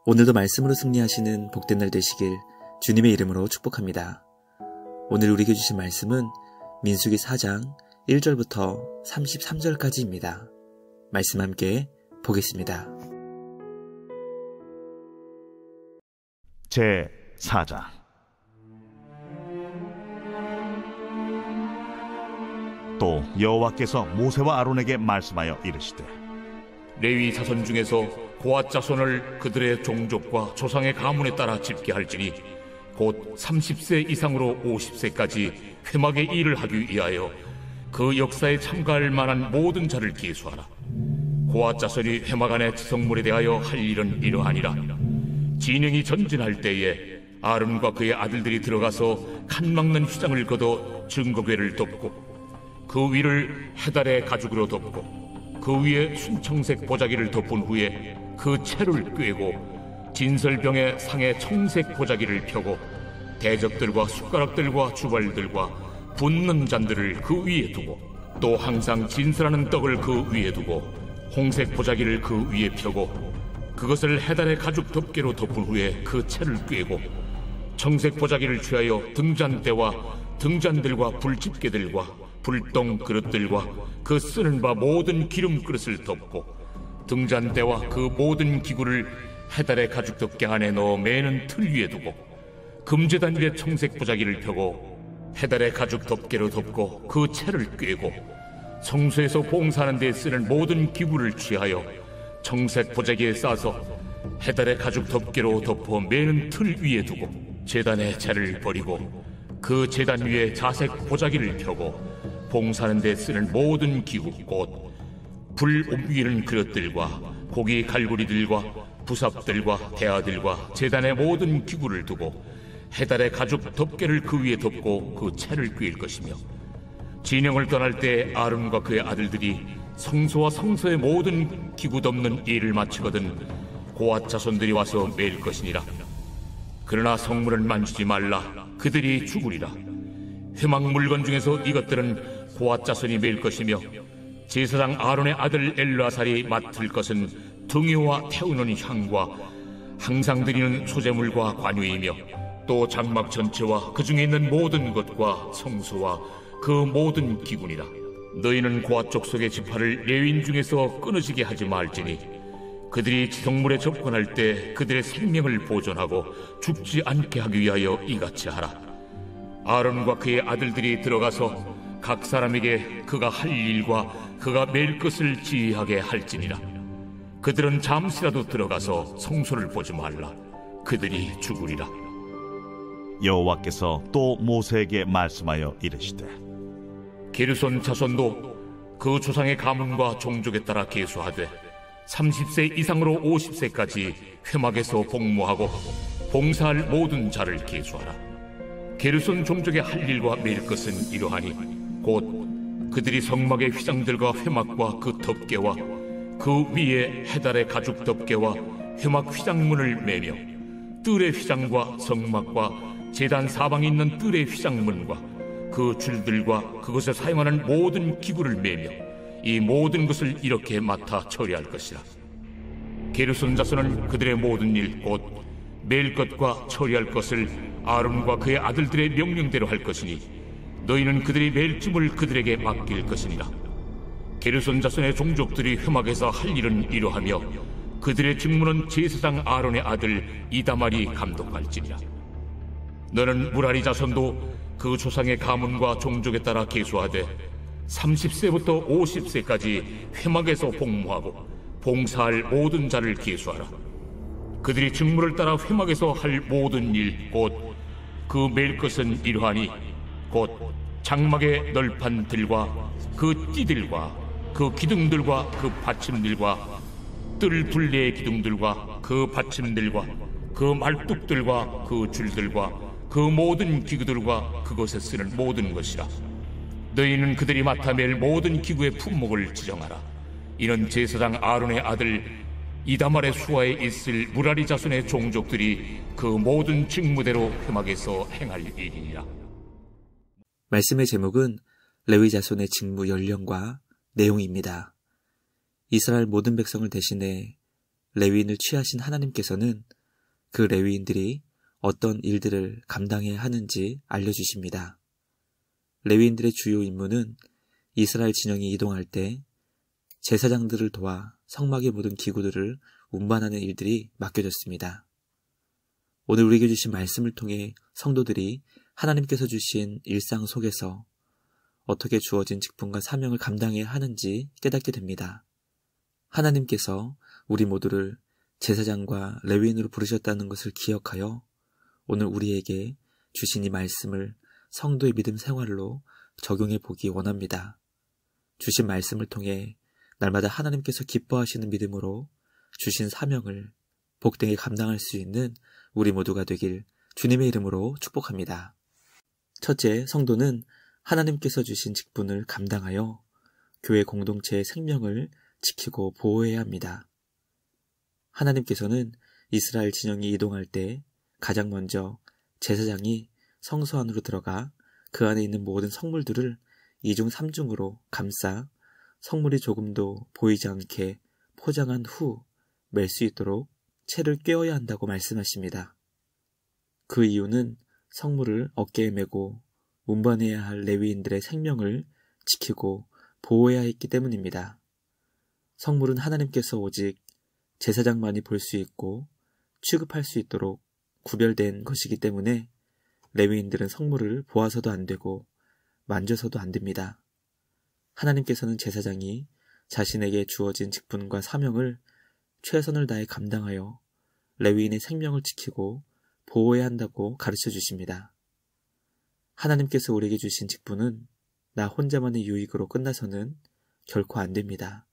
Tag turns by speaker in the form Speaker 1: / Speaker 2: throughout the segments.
Speaker 1: 오늘도 말씀으로 승리하시는 복된 날 되시길 주님의 이름으로 축복합니다. 오늘 우리에게 주신 말씀은 민수기 4장 1절부터 33절까지입니다. 말씀 함께 보겠습니다.
Speaker 2: 제 4장. 또 여호와께서 모세와 아론에게 말씀하여 이르시되,
Speaker 3: 레위 자손 중에서 고앗 자손을 그들의 종족과 조상의 가문에 따라 집계할지니 곧 30세 이상으로 50세까지 회막의 일을 하기 위하여 그 역사에 참가할 만한 모든 자를 계수하라. 고앗 자손이 회막 안의 지성물에 대하여 할 일은 이러하니라. 진영이 전진할 때에 아론과 그의 아들들이 들어가서 칸 막는 휘장을 걷어 증거궤를 덮고 그 위를 해달의 가죽으로 덮고 그 위에 순청색 보자기를 덮은 후에 그 채를 꿰고 진설병의 상에 청색 보자기를 펴고 대적들과 숟가락들과 주발들과 붓는 잔들을 그 위에 두고 또 항상 진설하는 떡을 그 위에 두고 홍색 보자기를 그 위에 펴고 그것을 해달의 가죽 덮개로 덮은 후에 그 채를 꿰고 청색 보자기를 취하여 등잔대와 등잔들과 불집게들과 불똥 그릇들과 그 쓰는 바 모든 기름 그릇을 덮고 등잔대와 그 모든 기구를 해달의 가죽 덮개 안에 넣어 매는 틀 위에 두고 금제단 위에 청색 보자기를 펴고 해달의 가죽 덮개로 덮고 그 채를 꿰고 성소에서 봉사하는 데 쓰는 모든 기구를 취하여 청색 보자기에 싸서 해달의 가죽 덮개로 덮어 매는 틀 위에 두고 제단의 채를 버리고 그 제단 위에 자색 보자기를 펴고 봉사하는 데 쓰는 모든 기구 곧 불 옮기는 그릇들과 고기 갈고리들과 부삽들과 대야들과 제단의 모든 기구를 두고 해달의 가죽 덮개를 그 위에 덮고 그 채를 꿰일 것이며 진영을 떠날 때 아론과 그의 아들들이 성소와 성소의 모든 기구 덮는 일을 마치거든 고앗 자손들이 와서 매일 것이니라. 그러나 성물을 만지지 말라. 그들이 죽으리라. 회막 물건 중에서 이것들은 고앗 자손이 매일 것이며 제사장 아론의 아들 엘르아살이 맡을 것은 등유와 태우는 향과 항상 드리는 소제물과 관유이며 또 장막 전체와 그 중에 있는 모든 것과 성소와 그 모든 기구니라. 너희는 고앗 족속의 지파를 레위인 중에서 끊어지게 하지 말지니 그들이 지성물에 접근할 때 그들의 생명을 보존하고 죽지 않게 하기 위하여 이같이 하라. 아론과 그의 아들들이 들어가서 각 사람에게 그가 할 일과 그가 매일 것을 지휘하게 할지니라. 그들은 잠시라도 들어가서 성소를 보지 말라. 그들이 죽으리라.
Speaker 2: 여호와께서 또 모세에게 말씀하여 이르시되,
Speaker 3: 게르손 자손도 그 조상의 가문과 종족에 따라 계수하되 30세 이상으로 50세까지 회막에서 복무하고 봉사할 모든 자를 계수하라. 게르손 종족의 할 일과 매일 것은 이러하니 곧 그들이 성막의 휘장들과 회막과 그 덮개와 그 위에 해달의 가죽 덮개와 회막 휘장문을 매며 뜰의 휘장과 성막과 제단 사방에 있는 뜰의 휘장문과 그 줄들과 그것에 사용하는 모든 기구를 매며 이 모든 것을 이렇게 맡아 처리할 것이라. 게르손 자손은 그들의 모든 일 곧 매일 것과 처리할 것을 아론과 그의 아들들의 명령대로 할 것이니 너희는 그들이 매일 짐을 그들에게 맡길 것이니라. 게르손 자손의 종족들이 회막에서 할 일은 이러하며 그들의 직무는 제사장 아론의 아들 이다말이 감독할지니라. 너는 무라리 자손도 그 조상의 가문과 종족에 따라 계수하되 30세부터 50세까지 회막에서 복무하고 봉사할 모든 자를 계수하라. 그들이 직무를 따라 회막에서 할 모든 일 곧 그 매일 것은 이러하니 곧 장막의 널판들과 그 띠들과 그 기둥들과 그 받침들과 뜰 둘레의 기둥들과 그 받침들과 그 말뚝들과 그 줄들과 그 모든 기구들과 그것에 쓰는 모든 것이라. 너희는 그들이 맡아 맬 모든 기구의 품목을 지정하라. 이는 제사장 아론의 아들 이다말의 수하에 있을 무라리 자손의 종족들이 그 모든 직무대로 회막에서 행할 일이니라.
Speaker 1: 말씀의 제목은 레위 자손의 직무 연령과 내용입니다. 이스라엘 모든 백성을 대신해 레위인을 취하신 하나님께서는 그 레위인들이 어떤 일들을 감당해야 하는지 알려주십니다. 레위인들의 주요 임무는 이스라엘 진영이 이동할 때 제사장들을 도와 성막의 모든 기구들을 운반하는 일들이 맡겨졌습니다. 오늘 우리에게 주신 말씀을 통해 성도들이 하나님께서 주신 일상 속에서 어떻게 주어진 직분과 사명을 감당해야 하는지 깨닫게 됩니다. 하나님께서 우리 모두를 제사장과 레위인으로 부르셨다는 것을 기억하여 오늘 우리에게 주신 이 말씀을 성도의 믿음 생활로 적용해 보기 원합니다. 주신 말씀을 통해 날마다 하나님께서 기뻐하시는 믿음으로 주신 사명을 복되게 감당할 수 있는 우리 모두가 되길 주님의 이름으로 축복합니다. 첫째, 성도는 하나님께서 주신 직분을 감당하여 교회 공동체의 생명을 지키고 보호해야 합니다. 하나님께서는 이스라엘 진영이 이동할 때 가장 먼저 제사장이 성소 안으로 들어가 그 안에 있는 모든 성물들을 2중 3중으로 감싸 성물이 조금도 보이지 않게 포장한 후 멜 수 있도록 채를 꿰어야 한다고 말씀하십니다. 그 이유는 성물을 어깨에 메고 운반해야 할 레위인들의 생명을 지키고 보호해야 했기 때문입니다. 성물은 하나님께서 오직 제사장만이 볼 수 있고 취급할 수 있도록 구별된 것이기 때문에 레위인들은 성물을 보아서도 안 되고 만져서도 안 됩니다. 하나님께서는 제사장이 자신에게 주어진 직분과 사명을 최선을 다해 감당하여 레위인의 생명을 지키고 보호해야 한다고 가르쳐 주십니다. 하나님께서 우리에게 주신 직분은 나 혼자만의 유익으로 끝나서는 결코 안 됩니다.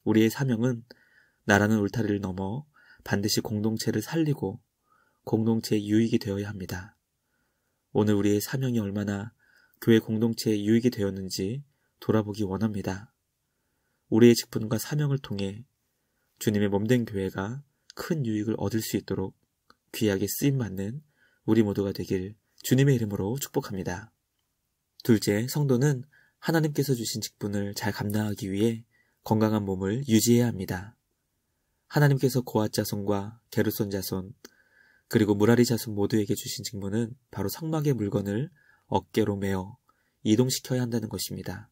Speaker 1: 우리의 사명은 나라는 울타리를 넘어 반드시 공동체를 살리고 공동체의 유익이 되어야 합니다. 오늘 우리의 사명이 얼마나 교회 공동체의 유익이 되었는지 돌아보기 원합니다. 우리의 직분과 사명을 통해 주님의 몸된 교회가 큰 유익을 얻을 수 있도록 귀하게 쓰임받는 우리 모두가 되길 주님의 이름으로 축복합니다. 둘째, 성도는 하나님께서 주신 직분을 잘 감당하기 위해 건강한 몸을 유지해야 합니다. 하나님께서 고앗 자손과 게르손 자손 그리고 무라리 자손 모두에게 주신 직분은 바로 성막의 물건을 어깨로 메어 이동시켜야 한다는 것입니다.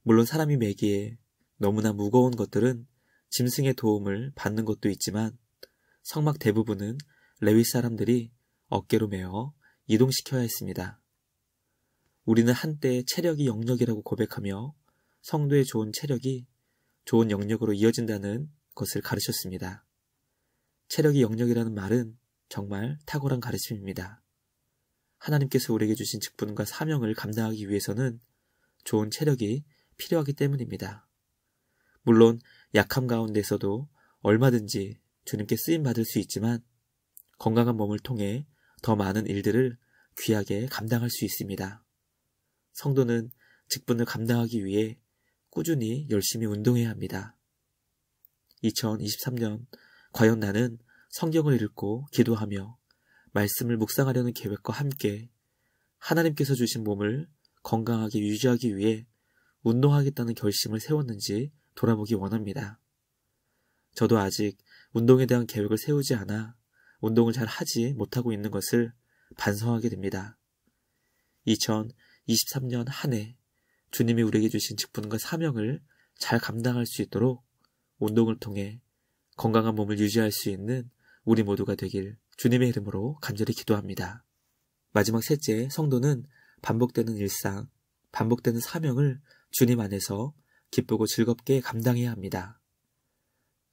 Speaker 1: 물론 사람이 메기에 너무나 무거운 것들은 짐승의 도움을 받는 것도 있지만 성막 대부분은 레위 사람들이 어깨로 메어 이동시켜야 했습니다. 우리는 한때 체력이 영역이라고 고백하며 성도의 좋은 체력이 좋은 영역으로 이어진다는 것을 가르쳤습니다. 체력이 영역이라는 말은 정말 탁월한 가르침입니다. 하나님께서 우리에게 주신 직분과 사명을 감당하기 위해서는 좋은 체력이 필요하기 때문입니다. 물론 약함 가운데서도 얼마든지 주님께 쓰임받을 수 있지만 건강한 몸을 통해 더 많은 일들을 귀하게 감당할 수 있습니다. 성도는 직분을 감당하기 위해 꾸준히 열심히 운동해야 합니다. 2023년 과연 나는 성경을 읽고 기도하며 말씀을 묵상하려는 계획과 함께 하나님께서 주신 몸을 건강하게 유지하기 위해 운동하겠다는 결심을 세웠는지 돌아보기 원합니다. 저도 아직 운동에 대한 계획을 세우지 않아 운동을 잘 하지 못하고 있는 것을 반성하게 됩니다. 2023년 한 해 주님이 우리에게 주신 직분과 사명을 잘 감당할 수 있도록 운동을 통해 건강한 몸을 유지할 수 있는 우리 모두가 되길 주님의 이름으로 간절히 기도합니다. 마지막 셋째, 성도는 반복되는 일상, 반복되는 사명을 주님 안에서 기쁘고 즐겁게 감당해야 합니다.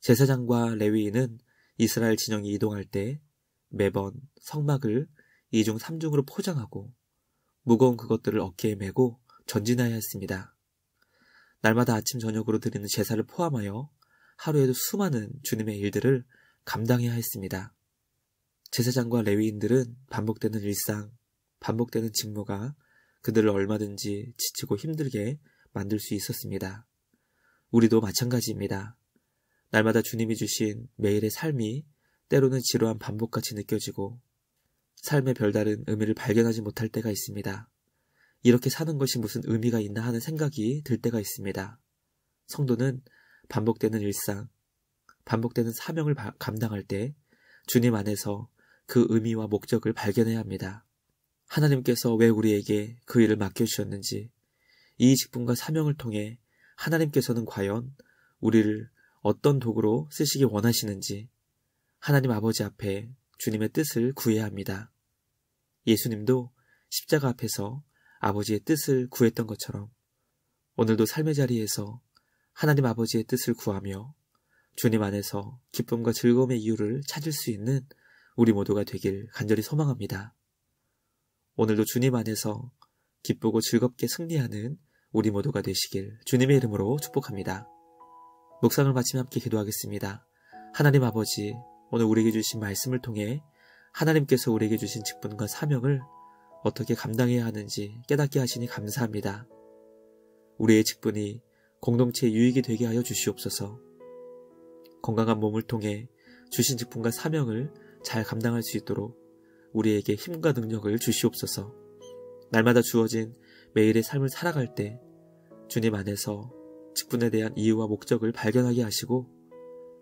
Speaker 1: 제사장과 레위인은 이스라엘 진영이 이동할 때 매번 성막을 2중 3중으로 포장하고 무거운 그것들을 어깨에 메고 전진해야 했습니다. 날마다 아침 저녁으로 드리는 제사를 포함하여 하루에도 수많은 주님의 일들을 감당해야 했습니다. 제사장과 레위인들은 반복되는 일상, 반복되는 직무가 그들을 얼마든지 지치고 힘들게 만들 수 있었습니다. 우리도 마찬가지입니다. 날마다 주님이 주신 매일의 삶이 때로는 지루한 반복같이 느껴지고 삶의 별다른 의미를 발견하지 못할 때가 있습니다. 이렇게 사는 것이 무슨 의미가 있나 하는 생각이 들 때가 있습니다. 성도는 반복되는 일상, 반복되는 사명을 감당할 때 주님 안에서 그 의미와 목적을 발견해야 합니다. 하나님께서 왜 우리에게 그 일을 맡겨주셨는지, 이 직분과 사명을 통해 하나님께서는 과연 우리를 어떤 도구로 쓰시기 원하시는지 하나님 아버지 앞에 주님의 뜻을 구해야 합니다. 예수님도 십자가 앞에서 아버지의 뜻을 구했던 것처럼 오늘도 삶의 자리에서 하나님 아버지의 뜻을 구하며 주님 안에서 기쁨과 즐거움의 이유를 찾을 수 있는 우리 모두가 되길 간절히 소망합니다. 오늘도 주님 안에서 기쁘고 즐겁게 승리하는 우리 모두가 되시길 주님의 이름으로 축복합니다. 묵상을 마치며 함께 기도하겠습니다. 하나님 아버지, 오늘 우리에게 주신 말씀을 통해 하나님께서 우리에게 주신 직분과 사명을 어떻게 감당해야 하는지 깨닫게 하시니 감사합니다. 우리의 직분이 공동체의 유익이 되게 하여 주시옵소서. 건강한 몸을 통해 주신 직분과 사명을 잘 감당할 수 있도록 우리에게 힘과 능력을 주시옵소서. 날마다 주어진 매일의 삶을 살아갈 때 주님 안에서 직분에 대한 이유와 목적을 발견하게 하시고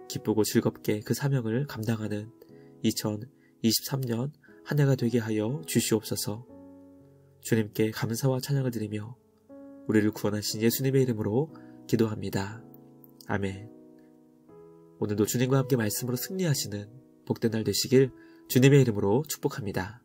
Speaker 1: 기쁘고 즐겁게 그 사명을 감당하는 2023년 한 해가 되게 하여 주시옵소서. 주님께 감사와 찬양을 드리며 우리를 구원하신 예수님의 이름으로 기도합니다. 아멘. 오늘도 주님과 함께 말씀으로 승리하시는 복된 날 되시길 주님의 이름으로 축복합니다.